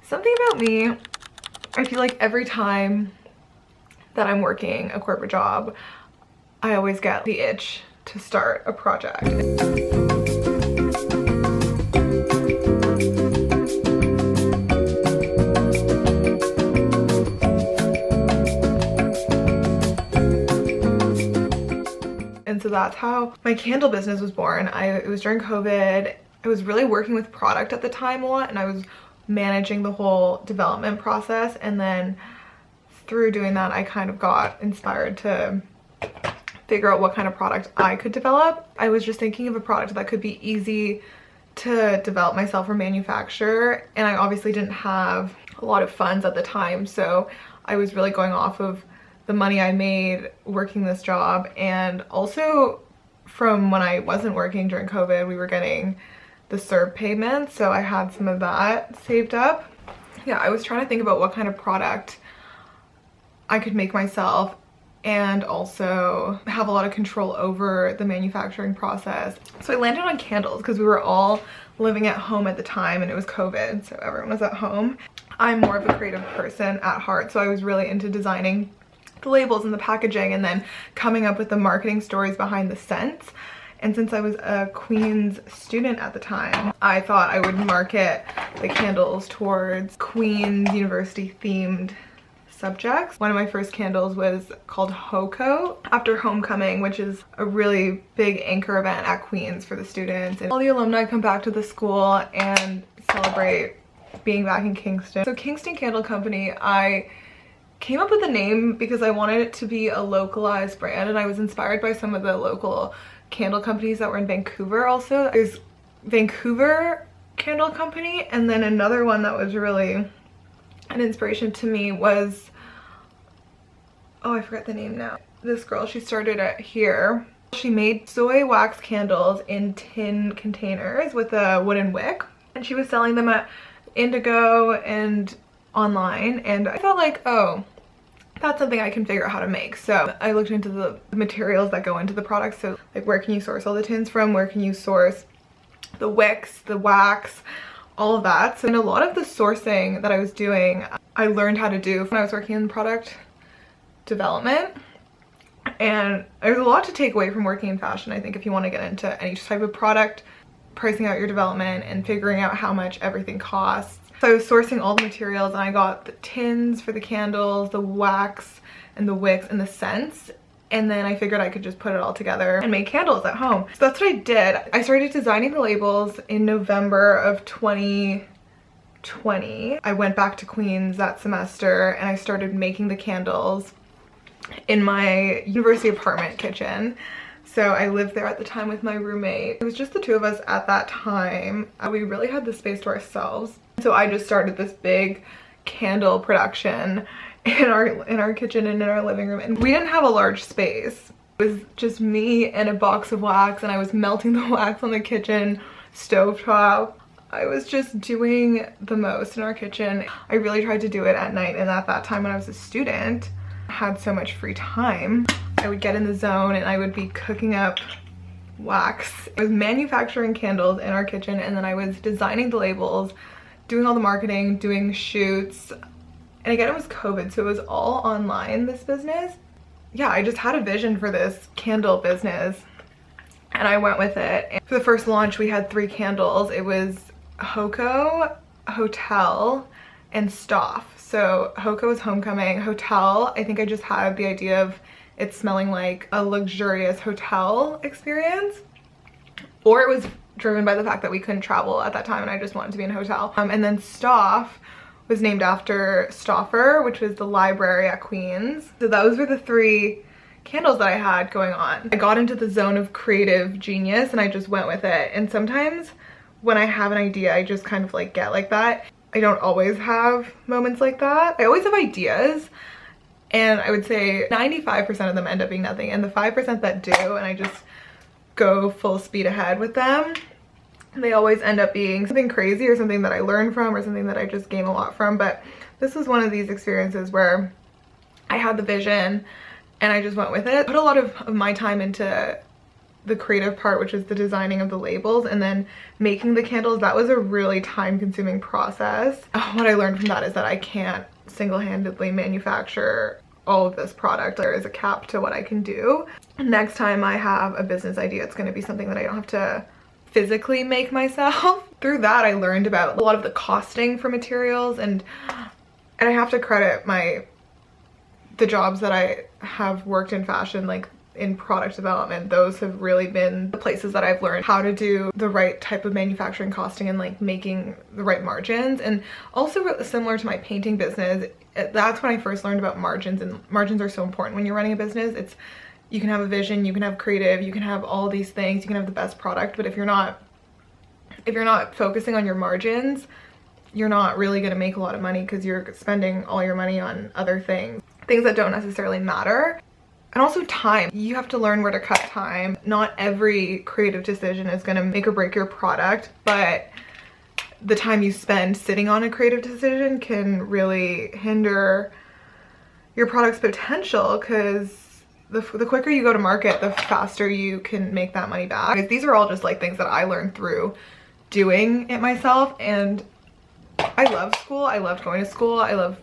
Something about me, I feel like every time that I'm working a corporate job, I always get the itch to start a project. And so that's how my candle business was born. It was during COVID. I was really working with product at the time a lot, and I was managing the whole development process. And then through doing that, I kind of got inspired to figure out what kind of product I could develop. I was just thinking of a product that could be easy to develop myself or manufacture. And I obviously didn't have a lot of funds at the time. So I was really going off of the money I made working this job, and also from when I wasn't working during COVID, we were getting the CERB payments, so I had some of that saved up. Yeah, I was trying to think about what kind of product I could make myself and also have a lot of control over the manufacturing process. So I landed on candles because we were all living at home at the time and it was COVID, so everyone was at home. I'm more of a creative person at heart, so I was really into designing the labels and the packaging and then coming up with the marketing stories behind the scents. And since I was a Queen's student at the time, I thought I would market the candles towards Queen's University themed subjects. One of my first candles was called HOCO, after homecoming, which is a really big anchor event at Queen's for the students. And all the alumni come back to the school and celebrate being back in Kingston. So Kingston Candle Company, I came up with the name because I wanted it to be a localized brand, and I was inspired by some of the local candle companies that were in Vancouver also. There's Vancouver Candle Company, and then another one that was really an inspiration to me was, oh, I forget the name now. This girl, she started it here. She made soy wax candles in tin containers with a wooden wick, and she was selling them at Indigo and online, and I felt like, oh, that's something I can figure out how to make. So I looked into the materials that go into the product. So like, where can you source all the tins from? Where can you source the wicks, the wax, all of that. So in a lot of the sourcing that I was doing, I learned how to do when I was working in product development. And there's a lot to take away from working in fashion, I think, if you want to get into any type of product, pricing out your development and figuring out how much everything costs. So I was sourcing all the materials, and I got the tins for the candles, the wax and the wicks and the scents, and then I figured I could just put it all together and make candles at home. So that's what I did. I started designing the labels in November of 2020. I went back to Queen's that semester and I started making the candles in my university apartment kitchen. So I lived there at the time with my roommate. It was just the two of us at that time. We really had the space to ourselves. So I just started this big candle production in our kitchen and in our living room. And we didn't have a large space. It was just me and a box of wax, and I was melting the wax on the kitchen stovetop. I was just doing the most in our kitchen. I really tried to do it at night, and at that time when I was a student, I had so much free time. I would get in the zone and I would be cooking up wax. I was manufacturing candles in our kitchen, and then I was designing the labels, doing all the marketing, doing shoots. And again, it was COVID, so it was all online, this business. Yeah, I just had a vision for this candle business and I went with it. And for the first launch, we had 3 candles. It was HOCO, Hotel, and Stoff. So HOCO is homecoming. Hotel, I think I just had the idea of it smelling like a luxurious hotel experience, or it was driven by the fact that we couldn't travel at that time and I just wanted to be in a hotel. And then Stoff was named after Stauffer, which was the library at Queen's. So those were the 3 candles that I had going on. I got into the zone of creative genius and I just went with it. And sometimes when I have an idea, I just kind of like get like that. I don't always have moments like that. I always have ideas, and I would say 95% of them end up being nothing, and the 5% that do, and I just go full speed ahead with them, they always end up being something crazy or something that I learn from or something that I just gain a lot from. But this was one of these experiences where I had the vision and I just went with it. Put a lot of my time into the creative part, which is the designing of the labels, and then making the candles. That was a really time-consuming process. What I learned from that is that I can't single-handedly manufacture all of this product. There is a cap to what I can do. Next time I have a business idea, it's going to be something that I don't have to physically make myself. Through that, I learned about a lot of the costing for materials, and I have to credit the jobs that I have worked in fashion, like in product development. Those have really been the places that I've learned how to do the right type of manufacturing costing and like making the right margins. And also similar to my painting business, that's when I first learned about margins, and margins are so important when you're running a business. You can have a vision, you can have creative, you can have all these things, you can have the best product, but if you're not focusing on your margins, you're not really going to make a lot of money, because you're spending all your money on other things that don't necessarily matter. And also time. You have to learn where to cut time. Not every creative decision is going to make or break your product, but the time you spend sitting on a creative decision can really hinder your product's potential, because the quicker you go to market, the faster you can make that money back. These are all just like things that I learned through doing it myself, and I love school. I loved going to school. I love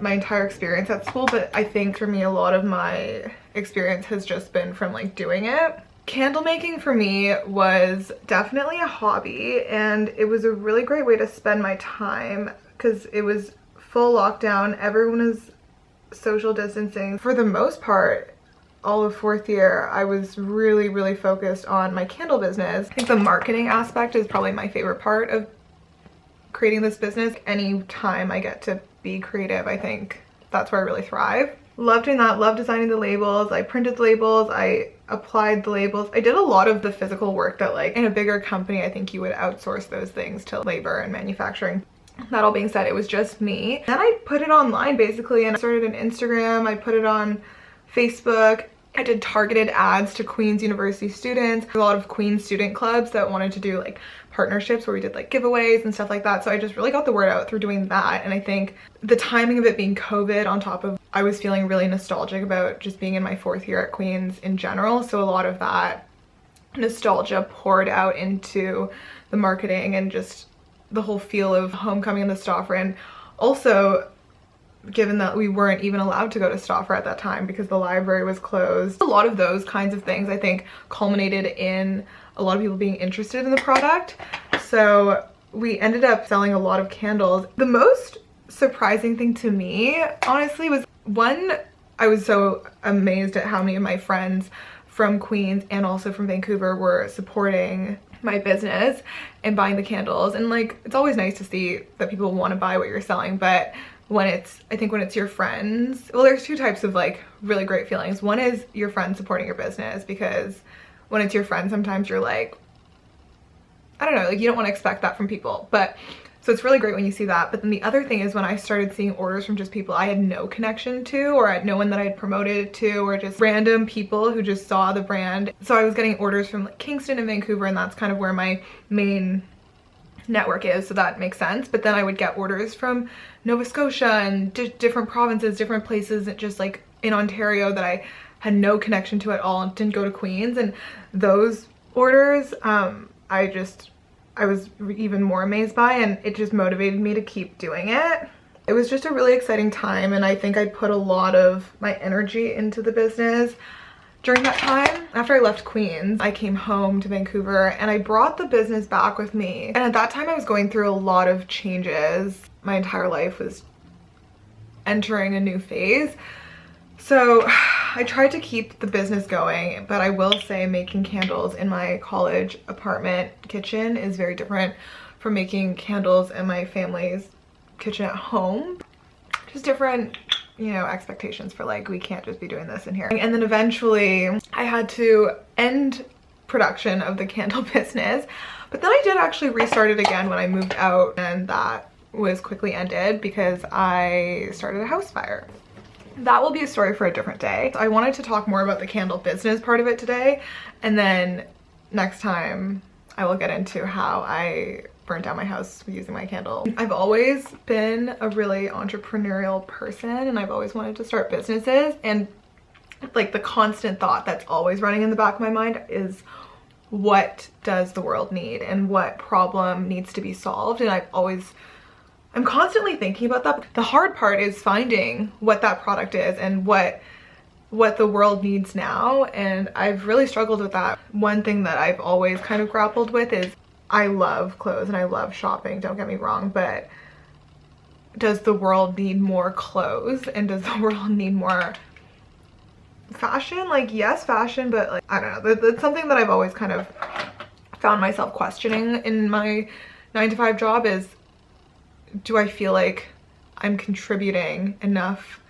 my entire experience at school, but I think for me, a lot of my experience has just been from like doing it. Candle making for me was definitely a hobby, and it was a really great way to spend my time because it was full lockdown. Everyone was social distancing. For the most part, all of fourth year, I was really focused on my candle business. I think the marketing aspect is probably my favorite part of creating this business. Any time I get to be creative, I think that's where I really thrive. Love doing that, love designing the labels. I printed the labels, I applied the labels. I did a lot of the physical work that, like, in a bigger company, I think you would outsource those things to labor and manufacturing. That all being said, it was just me. Then I put it online basically, and I started an Instagram, I put it on Facebook. I did targeted ads to Queen's University students. A lot of Queen's student clubs that wanted to do like partnerships where we did like giveaways and stuff like that. So I just really got the word out through doing that. And I think the timing of it being COVID on top of, I was feeling really nostalgic about just being in my fourth year at Queen's in general. So a lot of that nostalgia poured out into the marketing and just the whole feel of homecoming in the Stauffer. And also, given that we weren't even allowed to go to Stauffer at that time because the library was closed. A lot of those kinds of things, I think, culminated in a lot of people being interested in the product. So we ended up selling a lot of candles. The most surprising thing to me, honestly, was one, I was so amazed at how many of my friends from Queens and also from Vancouver were supporting my business and buying the candles. And like, it's always nice to see that people want to buy what you're selling, but I think when it's your friends, well, there's two types of like really great feelings. One is your friends supporting your business, because when it's your friends, sometimes you're like, I don't know, like you don't want to expect that from people. But so it's really great when you see that. But then the other thing is when I started seeing orders from just people I had no connection to, or no one that I had promoted it to, or just random people who just saw the brand. So I was getting orders from like Kingston and Vancouver, and that's kind of where my main network is, so that makes sense. But then I would get orders from Nova Scotia and different provinces, different places, just like in Ontario that I had no connection to at all and didn't go to Queens. And those orders, I was even more amazed by, and it just motivated me to keep doing it. It was just a really exciting time, and I think I put a lot of my energy into the business. During that time, after I left Queens, I came home to Vancouver and I brought the business back with me. And at that time I was going through a lot of changes. My entire life was entering a new phase. So I tried to keep the business going, but I will say making candles in my college apartment kitchen is very different from making candles in my family's kitchen at home. Just different, you know, expectations for like, we can't just be doing this in here. And then eventually I had to end production of the candle business, but then I did actually restart it again when I moved out, and that was quickly ended because I started a house fire. That will be a story for a different day. I wanted to talk more about the candle business part of it today, and then next time I will get into how I burnt down my house using my candle. I've always been a really entrepreneurial person, and I've always wanted to start businesses, and like the constant thought that's always running in the back of my mind is, what does the world need and what problem needs to be solved? And I'm constantly thinking about that. The hard part is finding what that product is and what the world needs now, and I've really struggled with that. One thing that I've always kind of grappled with is, I love clothes and I love shopping, don't get me wrong, but does the world need more clothes and does the world need more fashion? Like, yes, fashion, but like, I don't know, that's something that I've always kind of found myself questioning in my 9-to-5 job is, do I feel like I'm contributing enough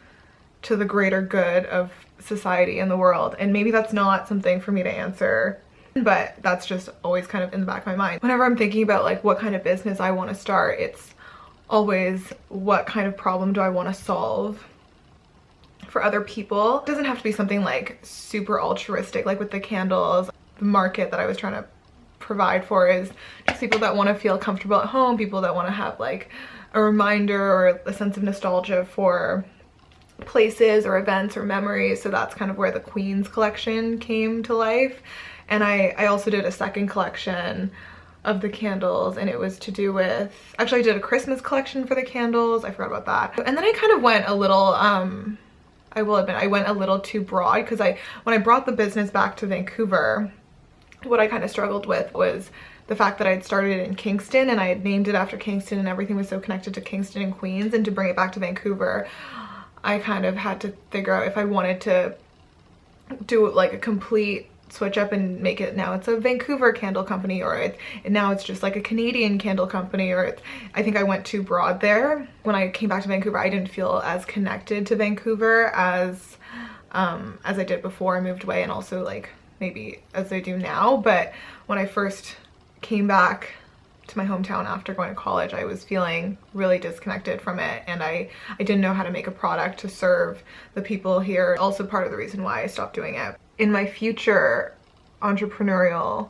to the greater good of society and the world? And maybe that's not something for me to answer, but that's just always kind of in the back of my mind. Whenever I'm thinking about like what kind of business I want to start, it's always, what kind of problem do I want to solve for other people? It doesn't have to be something like super altruistic, like with the candles. The market that I was trying to provide for is just people that want to feel comfortable at home, people that want to have like a reminder or a sense of nostalgia for places or events or memories. So that's kind of where the Queen's collection came to life. And I also did a second collection of the candles, and it was to do with, actually I did a Christmas collection for the candles, I forgot about that. And then I kind of went a little, I will admit, I went a little too broad, because when I brought the business back to Vancouver, what I kind of struggled with was the fact that I had started in Kingston and I had named it after Kingston and everything was so connected to Kingston and Queens, and to bring it back to Vancouver, I kind of had to figure out if I wanted to do like a complete switch up and make it, now it's a Vancouver candle company, or now it's just like a Canadian candle company, or I think I went too broad there. When I came back to Vancouver, I didn't feel as connected to Vancouver as I did before I moved away, and also like maybe as I do now. But when I first came back to my hometown after going to college, I was feeling really disconnected from it, and I didn't know how to make a product to serve the people here. Also part of the reason why I stopped doing it. In my future entrepreneurial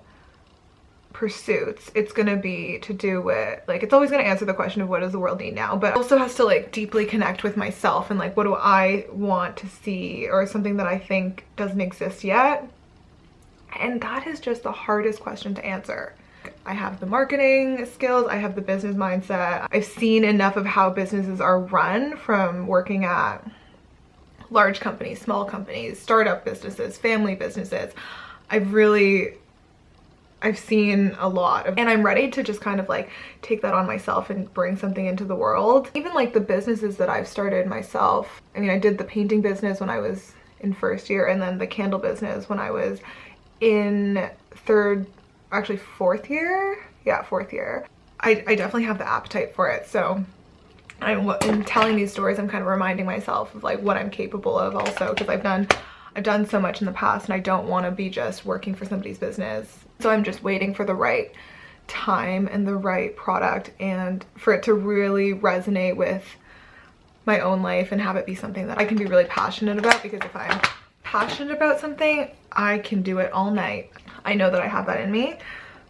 pursuits, it's gonna be to do with, like, it's always gonna answer the question of what does the world need now, but also has to like deeply connect with myself and like, what do I want to see, or something that I think doesn't exist yet. And that is just the hardest question to answer. I have the marketing skills, I have the business mindset, I've seen enough of how businesses are run from working at large companies, small companies, startup businesses, family businesses. I've seen a lot of, and I'm ready to just kind of like take that on myself and bring something into the world. Even like the businesses that I've started myself. I mean, I did the painting business when I was in first year, and then the candle business when I was in fourth year. Yeah, fourth year. I definitely have the appetite for it. So in telling these stories, I'm kind of reminding myself of like what I'm capable of also, because I've done so much in the past, and I don't want to be just working for somebody's business. So I'm just waiting for the right time and the right product, and for it to really resonate with my own life and have it be something that I can be really passionate about. Because if I'm passionate about something, I can do it all night. I know that I have that in me.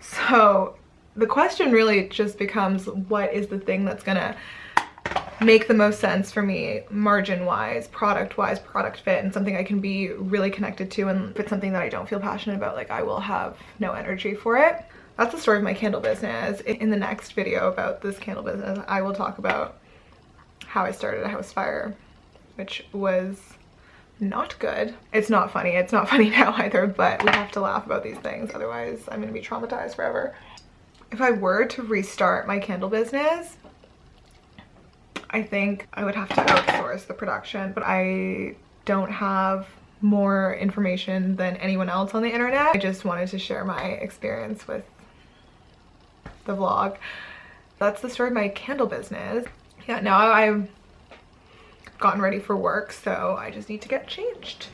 So the question really just becomes, what is the thing that's gonna make the most sense for me, margin wise, product fit, and something I can be really connected to. And if it's something that I don't feel passionate about, like, I will have no energy for it. That's the story of my candle business. In the next video about this candle business, I will talk about how I started a house fire, which was not good. It's not funny. It's not funny now either, but we have to laugh about these things, otherwise I'm gonna be traumatized forever. If I were to restart my candle business, I think I would have to outsource the production, but I don't have more information than anyone else on the internet. I just wanted to share my experience with the vlog. That's the story of my candle business. Yeah, now I've gotten ready for work, so I just need to get changed.